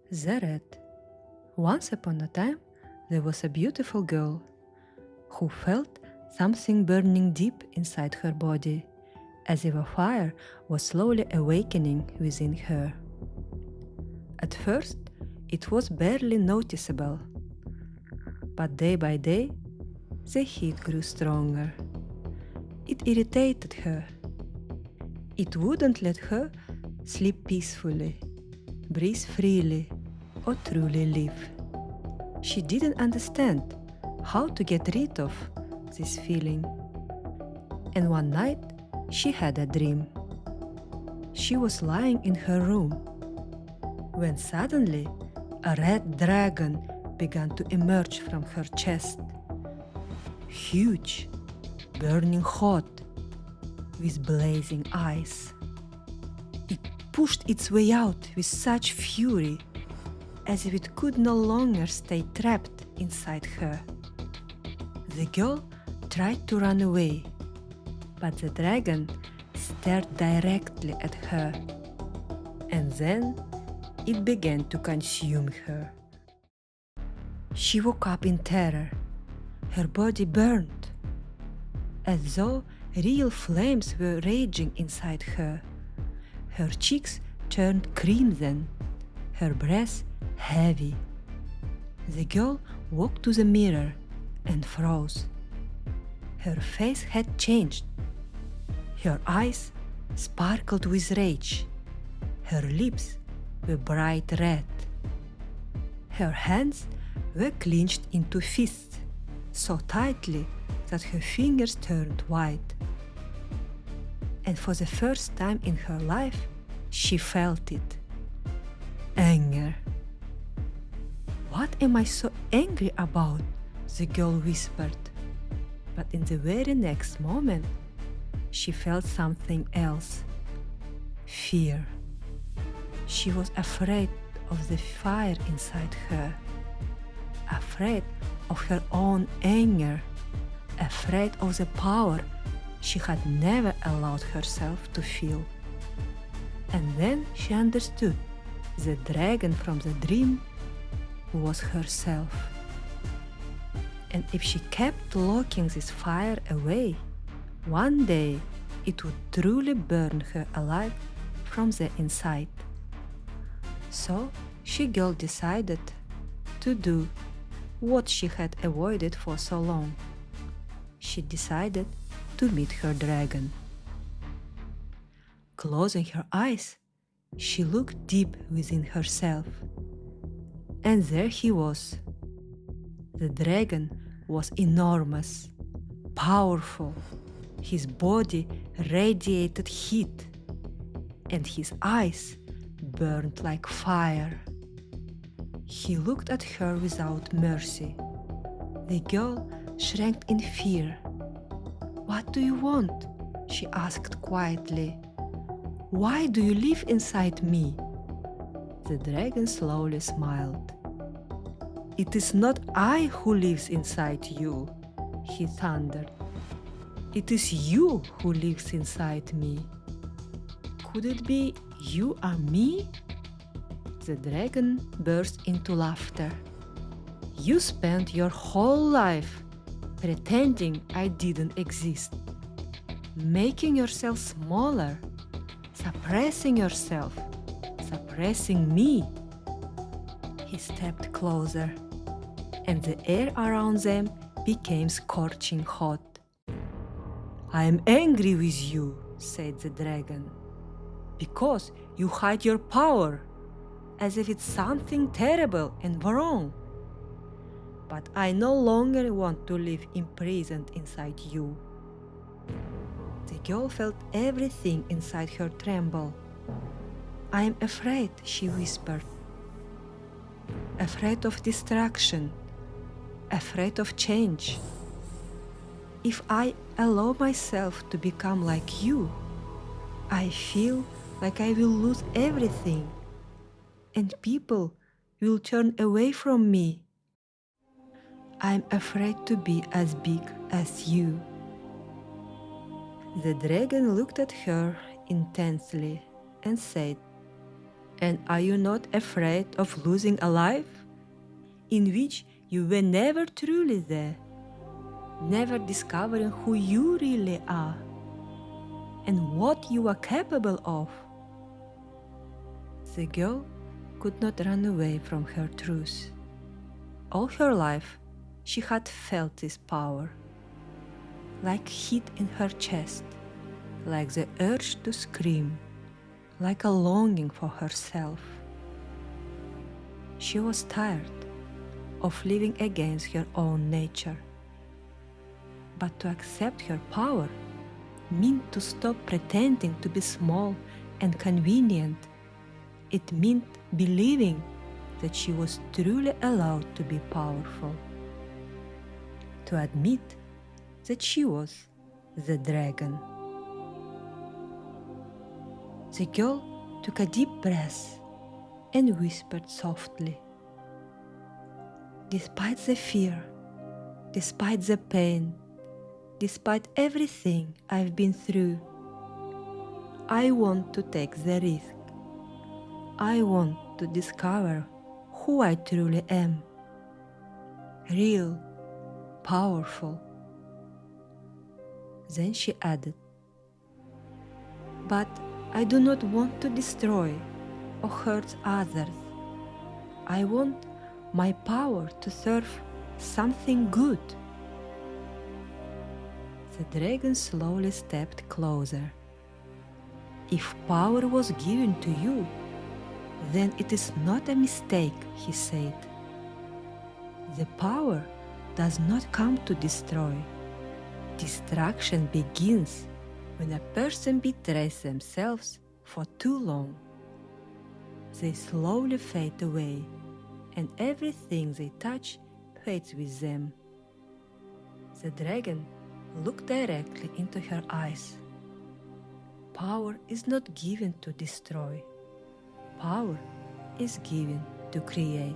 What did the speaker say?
The Red. Once upon a time, there was a beautiful girl who felt something burning deep inside her body, as if a fire was slowly awakening within her. At first, it was barely noticeable, but day by day, the heat grew stronger. It irritated her. It wouldn't let her sleep peacefully, breathe freely, or truly live. She didn't understand how to get rid of this feeling. And one night, she had a dream. She was lying in her room when suddenly a red dragon began to emerge from her chest. Huge, burning hot, with blazing eyes. It pushed its way out with such fury, as if it could no longer stay trapped inside her. The girl tried to run away, but the dragon stared directly at her, and then it began to consume her. She woke up in terror. Her body burned, as though real flames were raging inside her. Her cheeks turned crimson, her breath heavy. The girl walked to the mirror and froze. Her face had changed. Her eyes sparkled with rage. Her lips were bright red. Her hands were clenched into fists so tightly that her fingers turned white. And for the first time in her life, she felt it. Anger. "What am I so angry about?" the girl whispered. But in the very next moment, she felt something else. Fear. She was afraid of the fire inside her, afraid of her own anger, afraid of the power she had never allowed herself to feel. And then she understood the dragon from the dream was herself. And if she kept locking this fire away, one day it would truly burn her alive from the inside. So she girl decided to do what she had avoided for so long. She decided to meet her dragon. Closing her eyes, she looked deep within herself. And there he was. The dragon was enormous, powerful. His body radiated heat, and his eyes burned like fire. He looked at her without mercy. The girl shrank in fear. "What do you want?" she asked quietly. "Why do you live inside me?" The dragon slowly smiled. "It is not I who lives inside you," he thundered. "It is you who lives inside me. Could it be you are me?" The dragon burst into laughter. "You spent your whole life pretending I didn't exist, making yourself smaller, suppressing yourself, suppressing me." He stepped closer, and the air around them became scorching hot. "I am angry with you," said the dragon, "because you hide your power, as if it's something terrible and wrong. But I no longer want to live imprisoned inside you." The girl felt everything inside her tremble. "I am afraid," she whispered. "Afraid of destruction, afraid of change. If I allow myself to become like you, I feel like I will lose everything, and people will turn away from me. I'm afraid to be as big as you." The dragon looked at her intensely and said, And are you not afraid of losing a life in which you were never truly there, never discovering who you really are and what you are capable of? The girl could not run away from her truth. All her life, she had felt this power, like heat in her chest, like the urge to scream, like a longing for herself. She was tired of living against her own nature. But to accept her power meant to stop pretending to be small and convenient. It meant believing that she was truly allowed to be powerful. To admit that she was the dragon. The girl took a deep breath and whispered softly, "Despite the fear, despite the pain, despite everything I've been through, I want to take the risk. I want to discover who I truly am. Real, powerful." Then she added, "But I do not want to destroy or hurt others. I want my power to serve something good." The dragon slowly stepped closer. "If power was given to you, then it is not a mistake," he said. "The power does not come to destroy. Destruction begins when a person betrays themselves for too long. They slowly fade away, and everything they touch fades with them." The dragon looked directly into her eyes. Power is not given to destroy. Power is given to create.